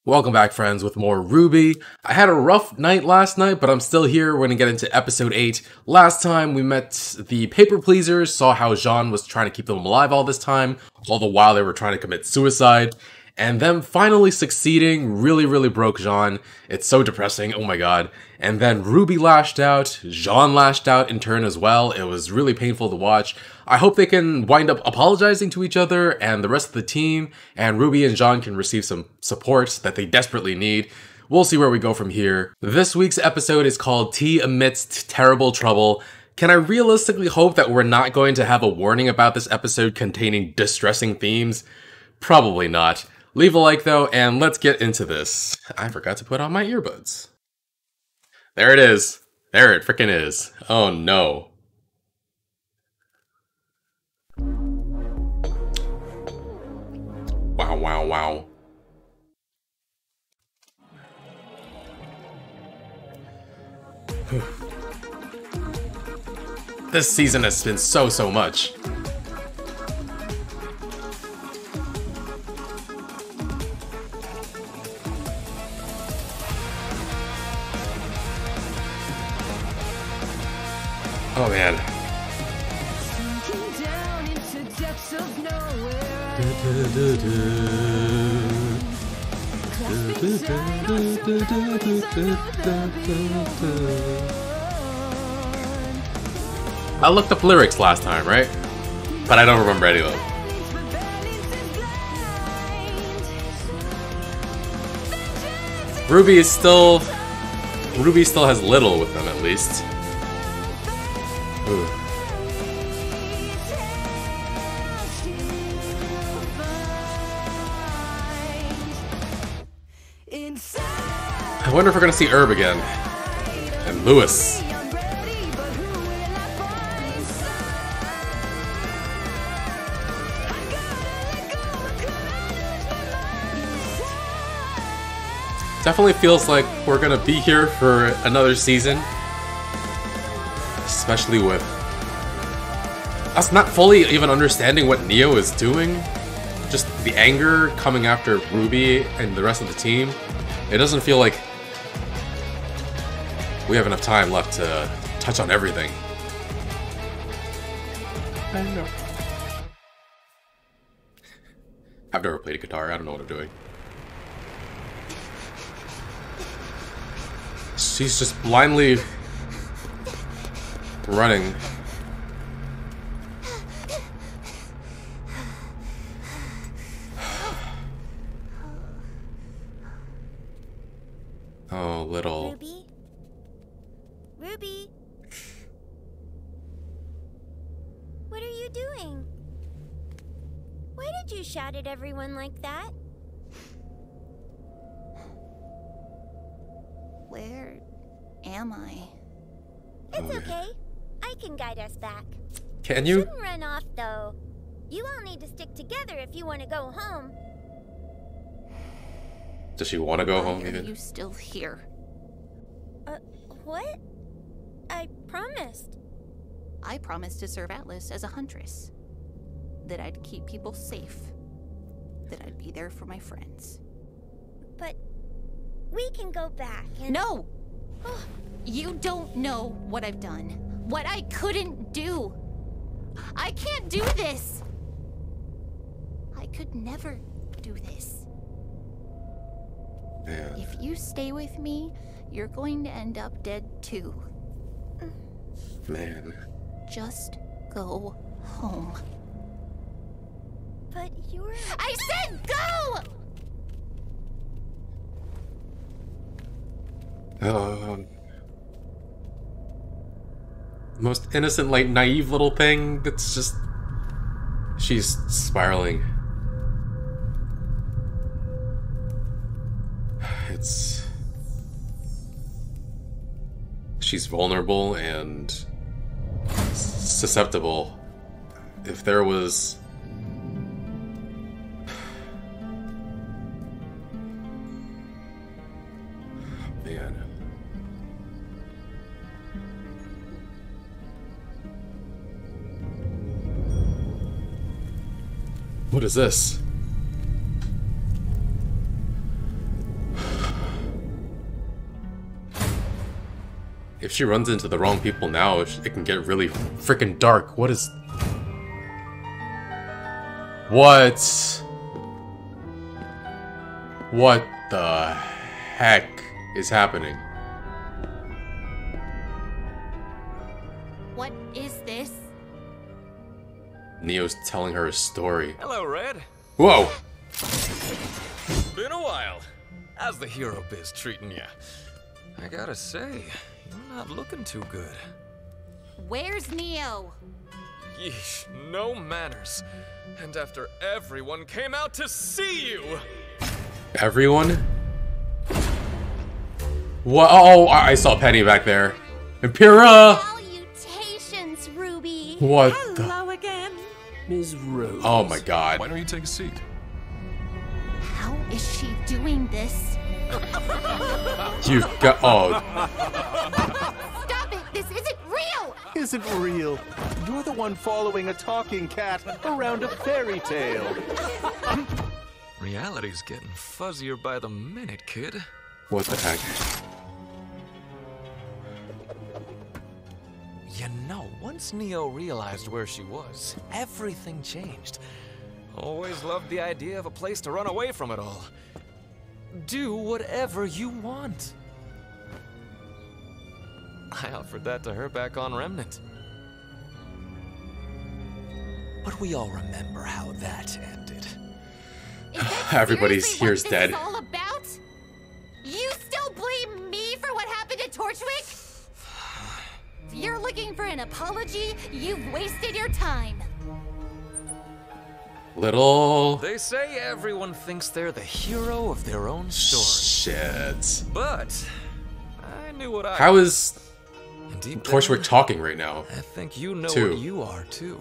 Welcome back, friends, with more RWBY. I had a rough night last night, but I'm still here. We're gonna get into episode 8. Last time we met the Paper Pleasers, saw how Jean was trying to keep them alive all this time, all the while they were trying to commit suicide. And them finally succeeding really broke Jean. It's so depressing, oh my god. And then RWBY lashed out, Jean lashed out in turn as well. It was really painful to watch. I hope they can wind up apologizing to each other and the rest of the team, and RWBY and Jean can receive some support that they desperately need. We'll see where we go from here. This week's episode is called Tea Amidst Terrible Trouble. Can I realistically hope that we're not going to have a warning about this episode containing distressing themes? Probably not. Leave a like though, and let's get into this. I forgot to put on my earbuds. There it is. There it frickin' is. Oh no. Wow. This season has been so much. Oh man. I looked up lyrics last time, right? But I don't remember any of them. RWBY still has little with them at least. Ooh. I wonder if we're gonna see RWBY again. And Lewis. Definitely feels like we're gonna be here for another season. Especially with us not fully even understanding what Neo is doing. Just the anger coming after RWBY and the rest of the team. It doesn't feel like we have enough time left to touch on everything. I know. I've never played a guitar, I don't know what I'm doing. She's just blindly running. Oh, little RWBY? What are you doing? Why did you shout at everyone like that? Where am I? It's okay. I can guide us back. Can you? Shouldn't run off though. You all need to stick together if you want to go home. Does she want to go home Why even? are you still here? What? I promised. I promised to serve Atlas as a huntress. That I'd keep people safe. That I'd be there for my friends. But we can go back and... No! You don't know what I've done. What I couldn't do. I can't do this! I could never do this. Yeah. If you stay with me, you're going to end up dead too. Man. Just go home. But you're... I said go! Most innocent, like, naive little thing that's just... She's spiraling. It's... She's vulnerable and susceptible. If there was... Man. What is this? If she runs into the wrong people now, it can get really freaking dark. What is... What the heck is happening? What is this? Neo's telling her a story. Hello, Red. Whoa! Been a while. How's the hero biz treating ya? I gotta say, you're not looking too good. Where's Neo? Yeesh, no manners. And after everyone came out to see you! Everyone? What? Oh, I saw Penny back there. Impera! Salutations, Ruby. What Hello again, Ms. Rose. Oh my god. Why don't you take a seat? How is she doing this? You've got... Oh. Stop it! This isn't real! Isn't real. You're the one following a talking cat around a fairy tale. Reality's getting fuzzier by the minute, kid. What the heck? You know, once Neo realized where she was, everything changed. Always loved the idea of a place to run away from it all. Do whatever you want. I offered that to her back on Remnant. But we all remember how that ended. Is that Everybody seriously here's what dead. This is all about? You still blame me for what happened at Torchwick? If you're looking for an apology, you've wasted your time. Little... They say everyone thinks they're the hero of their own story. Shit. But I knew what I... How is And deep Torchwick down, talking right now? I think you know Too. what you are too.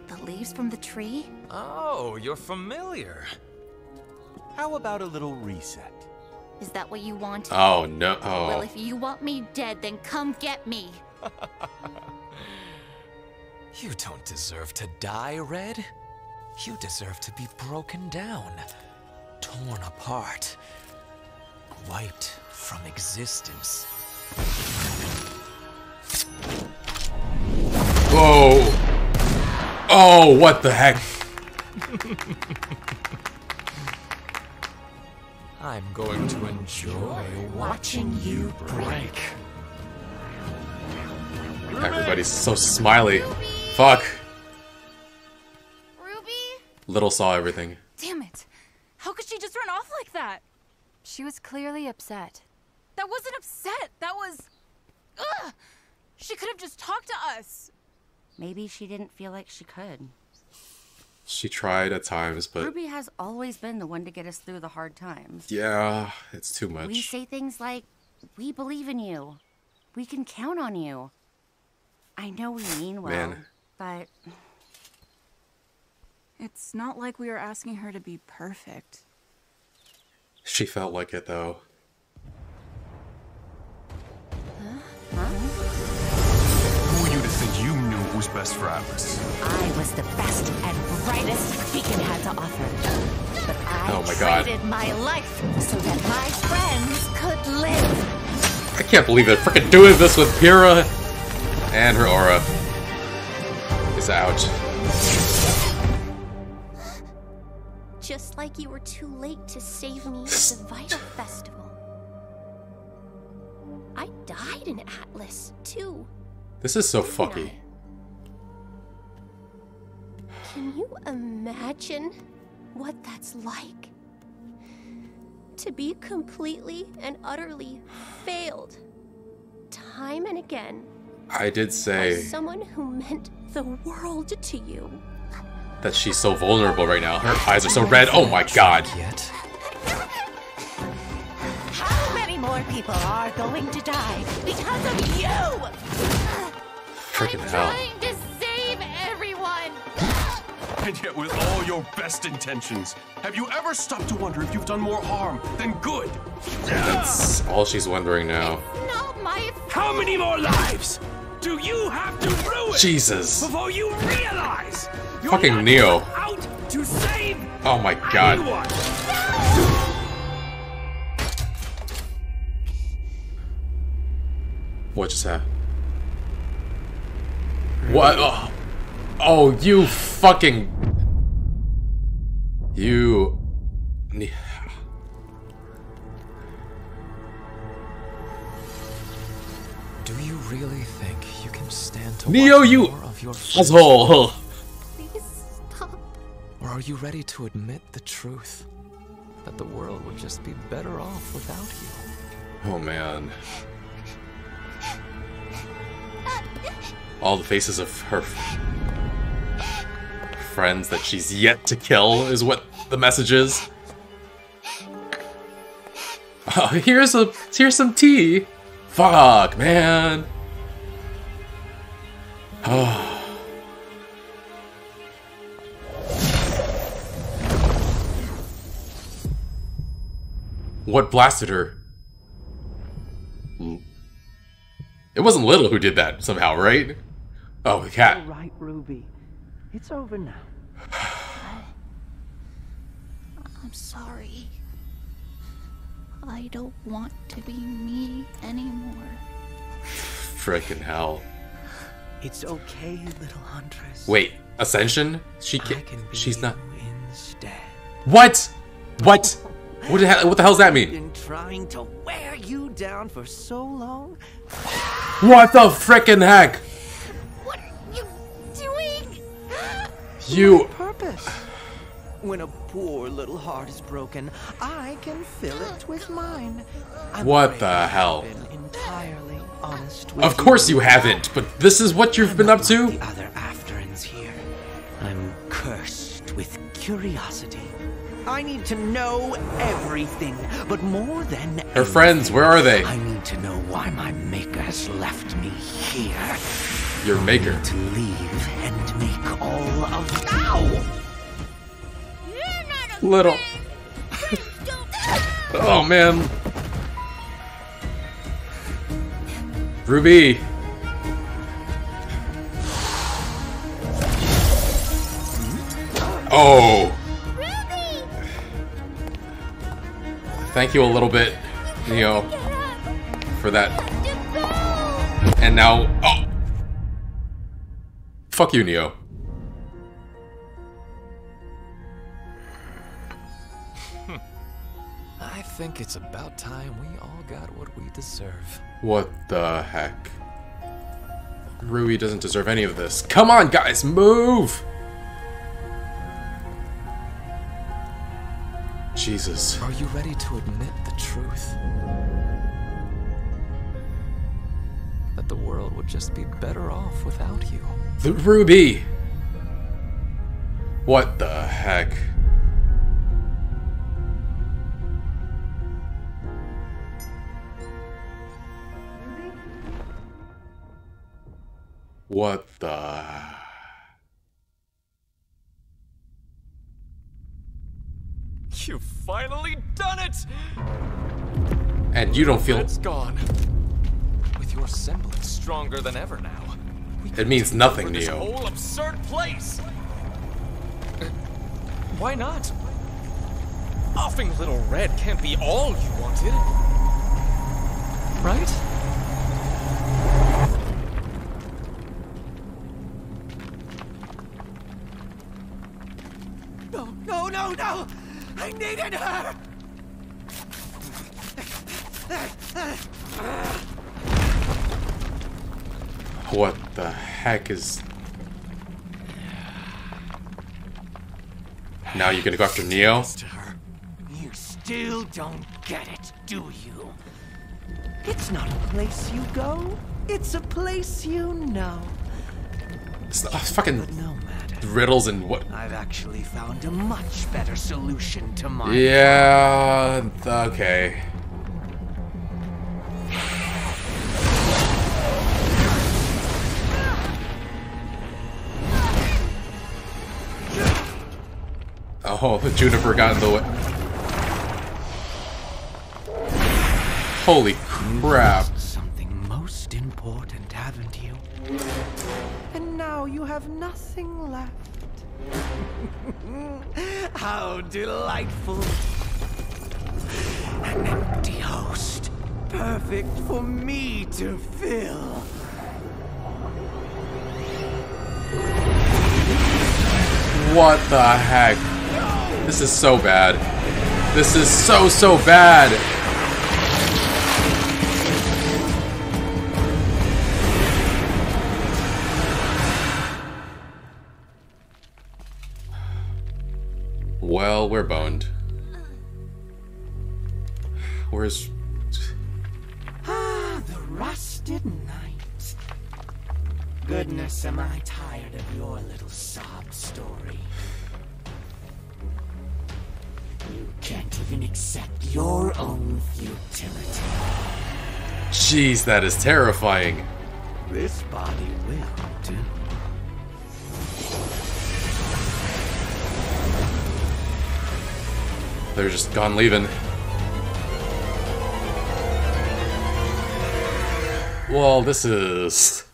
The leaves from the tree? Oh, you're familiar. How about a little reset? Is that what you want? Oh no. Well, Oh. if you want me dead, then come get me. You don't deserve to die, Red. You deserve to be broken down, torn apart, wiped from existence. Whoa. Oh, what the heck? I'm going to enjoy watching you break. Everybody's so smiley. Fuck. Ruby? Little saw everything. Damn it. How could she just run off like that? She was clearly upset. That wasn't upset. That was... Ugh! She could have just talked to us. Maybe she didn't feel like she could. She tried at times, but Ruby has always been the one to get us through the hard times. yeah, it's too We much. say things like, we believe in you. We can count on you. I know we mean well, Man. but It's not like we were asking her to be perfect. She felt like it though. Who are you to think you knew what was best for Atlas? I was the best and brightest Beacon had to offer. But I Oh my God. traded my life so that my friends could live. I can't believe they're freaking doing this with Pyrrha and her aura is out. Just like you were too late to save me at the Vital Festival. I died in Atlas, too. This is so didn't fucky. I? Can you imagine what that's like? To be completely and utterly failed, time and again, I did by say someone who meant the world to you. that she's so vulnerable right now. Her eyes are so red. Oh my god. Yet, How many more people are going to die because of you? Freaking I'm hell. trying to save everyone. And yet, with all your best intentions, have you ever stopped to wonder if you've done more harm than good? That's all she's wondering now. Not my How many more lives do you have to ruin Jesus. before you realize you're Fucking not Neo. out to save Oh my god. anyone? What just happened? What? Oh, oh, you fucking... You... Do you really think you can stand to Neo, watch you more of your asshole. Please stop. Or are you ready to admit the truth? That the world would just be better off without you? Oh man. All the faces of her friends that she's yet to kill is what the message is. Oh, here's some tea. Fuck, man. Oh. What blasted her? It wasn't Little who did that somehow, right? Oh, the cat. All right, Ruby. It's over now. I'm sorry. I don't want to be me anymore. Frickin' hell. It's okay, little huntress. Wait, Ascension? She's not. Instead. What? What? What the hell does that mean? Been trying to wear you down for so long. What the frickin' heck? What are you doing? You. Purpose. When a poor little heart is broken, I can fill it with mine. What the hell? Entirely honest with Of course you haven't, but this is what you've been up to? The other afterins here. I'm cursed with curiosity. I need to know everything, but more than Her friends, where are they? I need to know why my maker has left me here. Your maker? To leave and make all of Ow! Little. Oh man. RWBY. Oh. Thank you a little bit, Neo, for that. And now, oh. Fuck you, Neo. I think it's about time we all got what we deserve. What the heck? RWBY doesn't deserve any of this. Come on, guys, move! Jesus. Are you ready to admit the truth? That the world would just be better off without you? The RWBY! What the heck? What the... You've finally done it! And you don't feel... It's gone. With your semblance stronger than ever now. It means nothing, This Neo. whole absurd place! Why not? Offing Little Red can't be all you wanted. Right? No, no, no, no! I needed her! What the heck is... Now you're gonna go after Neo? You still don't get it, do you? It's not a place you go. It's a place you know. It's fucking No matter. riddles and what... I've actually found a much better solution to my Yeah... Okay. Oh, Juniper got in the way. Holy crap. Something most important, haven't you? And now you have nothing left. How delightful. An empty host. perfect for me to fill. What the heck? This is so bad. This is so bad. Well, we're boned. Where's... Ah, the rusted night. Goodness, am I tired of your little sob story. You can't even accept your own futility. Jeez, that is terrifying. This body will do. They're just gone leaving. Well, this is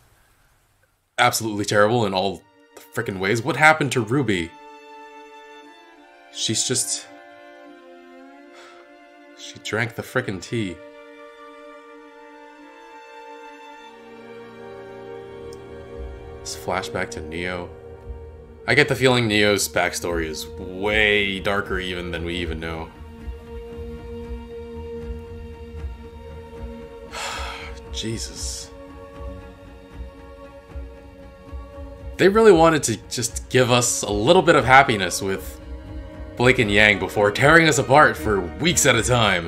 absolutely terrible in all frickin' ways. What happened to RWBY? She's just... She drank the frickin' tea. This flashback to Neo. I get the feeling Neo's backstory is way darker even than we even know. Jesus. They really wanted to just give us a little bit of happiness with Blake and Yang before tearing us apart for weeks at a time.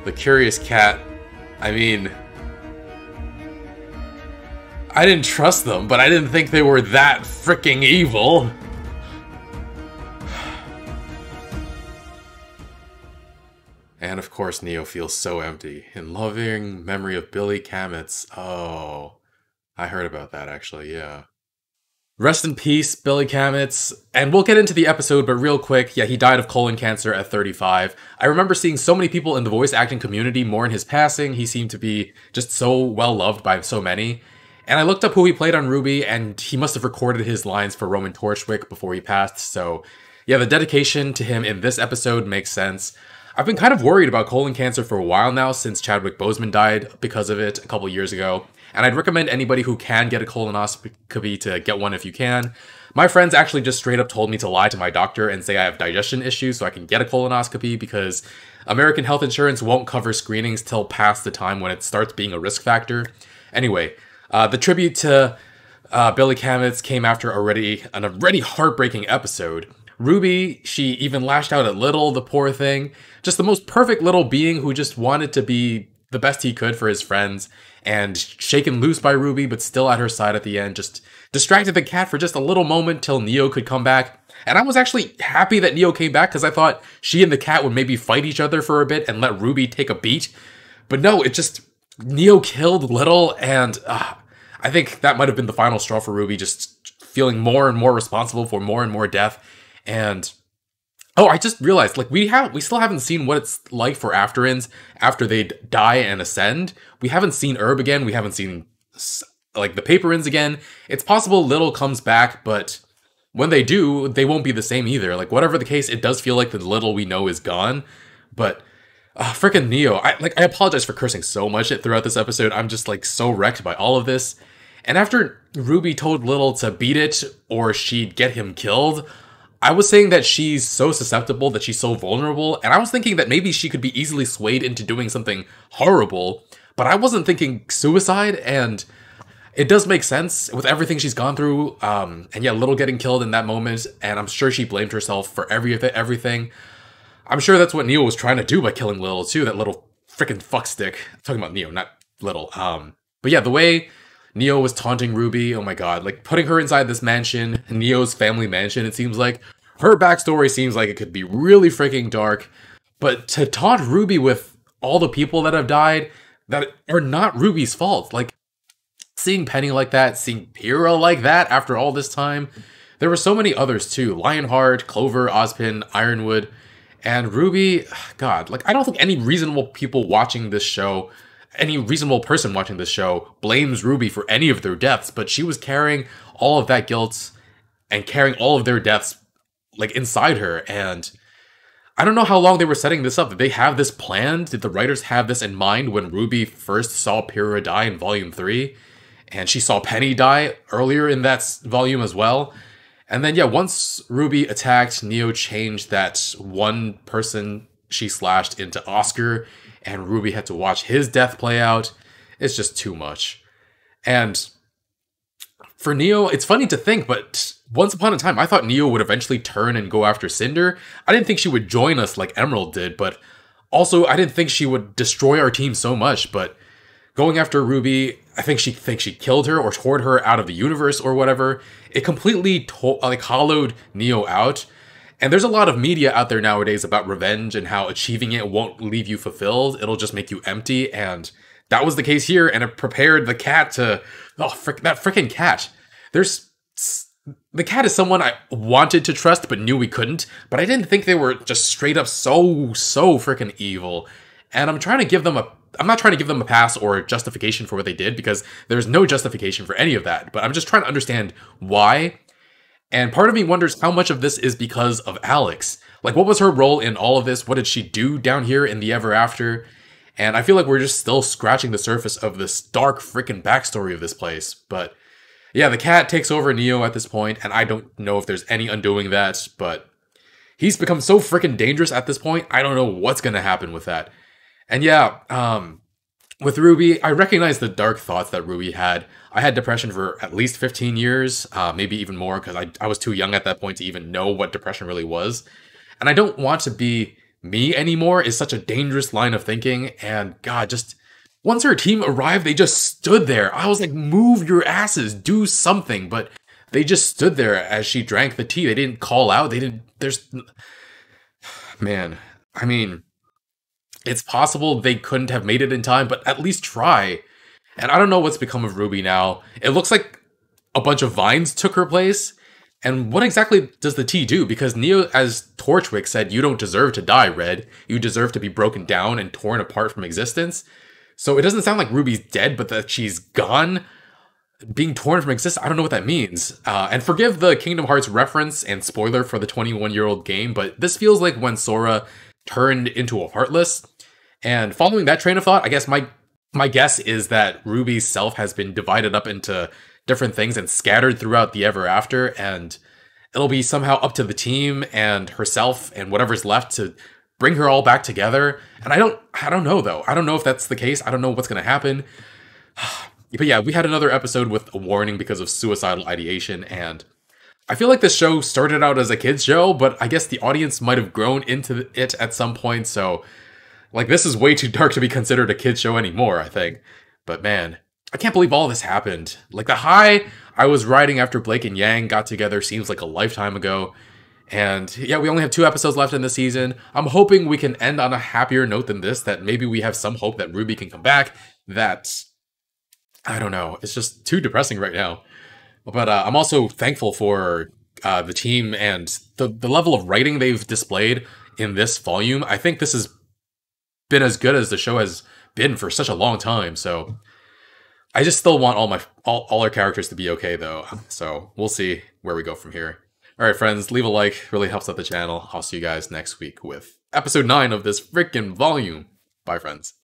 The Curious Cat, I mean... I didn't trust them, but I didn't think they were that freaking evil. And of course Neo feels so empty. In loving memory of Billy Kametz. Oh, I heard about that actually, yeah. Rest in peace, Billy Kametz. And we'll get into the episode, but real quick, yeah, he died of colon cancer at 35. I remember seeing so many people in the voice acting community mourn his passing. He seemed to be just so well loved by so many. And I looked up who he played on RWBY, and he must have recorded his lines for Roman Torchwick before he passed, so yeah, the dedication to him in this episode makes sense. I've been kind of worried about colon cancer for a while now, since Chadwick Boseman died because of it a couple years ago, and I'd recommend anybody who can get a colonoscopy to get one if you can. My friends actually just straight up told me to lie to my doctor and say I have digestion issues so I can get a colonoscopy because American health insurance won't cover screenings till past the time when it starts being a risk factor. Anyway, the tribute to Billy Kametz came after an already heartbreaking episode. RWBY, she even lashed out at Little, the poor thing. Just the most perfect little being who just wanted to be the best he could for his friends, and shaken loose by RWBY, but still at her side at the end, just distracted the cat for just a little moment till Neo could come back. And I was actually happy that Neo came back, because I thought she and the cat would maybe fight each other for a bit and let RWBY take a beat. But no, it just... Neo killed Little, and I think that might have been the final straw for RWBY, just feeling more and more responsible for more and more death. And oh, I just realized, like, we still haven't seen what it's like for Afterins after they die and ascend. We haven't seen RWBY again. We haven't seen like the Paperins again. It's possible Little comes back, but when they do, they won't be the same either. Like, whatever the case, it does feel like the Little we know is gone. But freaking Neo, I apologize for cursing so much throughout this episode. I'm just like so wrecked by all of this. And after RWBY told Little to beat it or she'd get him killed, I was saying that she's so susceptible, that she's so vulnerable, and I was thinking that maybe she could be easily swayed into doing something horrible, but I wasn't thinking suicide, and it does make sense with everything she's gone through, and yeah, Little getting killed in that moment, and I'm sure she blamed herself for everything. I'm sure that's what Neo was trying to do by killing Little too, that little freaking fuckstick. I'm talking about Neo, not Little. But yeah, the way Neo was taunting RWBY, oh my god, like putting her inside this mansion, Neo's family mansion, it seems like. Her backstory seems like it could be really freaking dark, but to taunt RWBY with all the people that have died that are not RWBY's fault, like seeing Penny like that, seeing Pyrrha like that after all this time, there were so many others too, Lionheart, Clover, Ozpin, Ironwood, and RWBY, god, like I don't think any reasonable person watching this show blames RWBY for any of their deaths, but she was carrying all of that guilt and carrying all of their deaths like inside her, and I don't know how long they were setting this up. Did they have this planned? Did the writers have this in mind when Ruby first saw Pyrrha die in Volume 3? And she saw Penny die earlier in that volume as well? And then, yeah, once Ruby attacked, Neo changed that one person she slashed into Oscar, and Ruby had to watch his death play out. It's just too much. And for Neo, it's funny to think, but once upon a time, I thought Neo would eventually turn and go after Cinder. I didn't think she would join us like Emerald did, but also I didn't think she would destroy our team so much. But going after Ruby, I think she killed her or tore her out of the universe or whatever. It completely hollowed Neo out. And there's a lot of media out there nowadays about revenge and how achieving it won't leave you fulfilled. It'll just make you empty. And that was the case here. And it prepared the cat to... Oh, that freaking cat. The cat is someone I wanted to trust but knew we couldn't. But I didn't think they were just straight up so freaking evil. And I'm not trying to give them a pass or a justification for what they did, because there's no justification for any of that. But I'm just trying to understand why. And part of me wonders how much of this is because of Alex. Like, what was her role in all of this? What did she do down here in the Ever After? And I feel like we're just still scratching the surface of this dark freaking backstory of this place. But yeah, the cat takes over Neo at this point, and I don't know if there's any undoing that, but he's become so freaking dangerous at this point, I don't know what's gonna happen with that. And yeah, with Ruby, I recognize the dark thoughts that Ruby had. I had depression for at least 15 years, maybe even more, because I was too young at that point to even know what depression really was. And I don't want to be me anymore is such a dangerous line of thinking. And God, just once her team arrived, they just stood there. I was like, move your asses, do something. But they just stood there as she drank the tea. They didn't call out. They didn't, man, I mean, it's possible they couldn't have made it in time, but at least try. And I don't know what's become of Ruby now. It looks like a bunch of vines took her place. And what exactly does the tea do? Because Neo, as Torchwick said, you don't deserve to die, Red. You deserve to be broken down and torn apart from existence. So it doesn't sound like Ruby's dead, but that she's gone. Being torn from existence, I don't know what that means. And forgive the Kingdom Hearts reference and spoiler for the 21-year-old game, but this feels like when Sora turned into a Heartless. And following that train of thought, I guess my guess is that Ruby's self has been divided up into different things and scattered throughout the Ever After, and it'll be somehow up to the team and herself and whatever's left to bring her all back together. And I don't know though. I don't know if that's the case. I don't know what's going to happen. But yeah, we had another episode with a warning because of suicidal ideation, and I feel like this show started out as a kids show, but I guess the audience might have grown into it at some point, so like this is way too dark to be considered a kids show anymore, I think. But man, I can't believe all this happened. Like the high I was riding after Blake and Yang got together seems like a lifetime ago. And yeah, we only have 2 episodes left in the season. I'm hoping we can end on a happier note than this, that maybe we have some hope that Ruby can come back. That, I don't know, it's just too depressing right now. But I'm also thankful for the team and the level of writing they've displayed in this volume. I think this has been as good as the show has been for such a long time, so I just still want all our characters to be okay though, so we'll see where we go from here. Alright friends, leave a like, really helps out the channel. I'll see you guys next week with episode 9 of this freaking volume. Bye friends.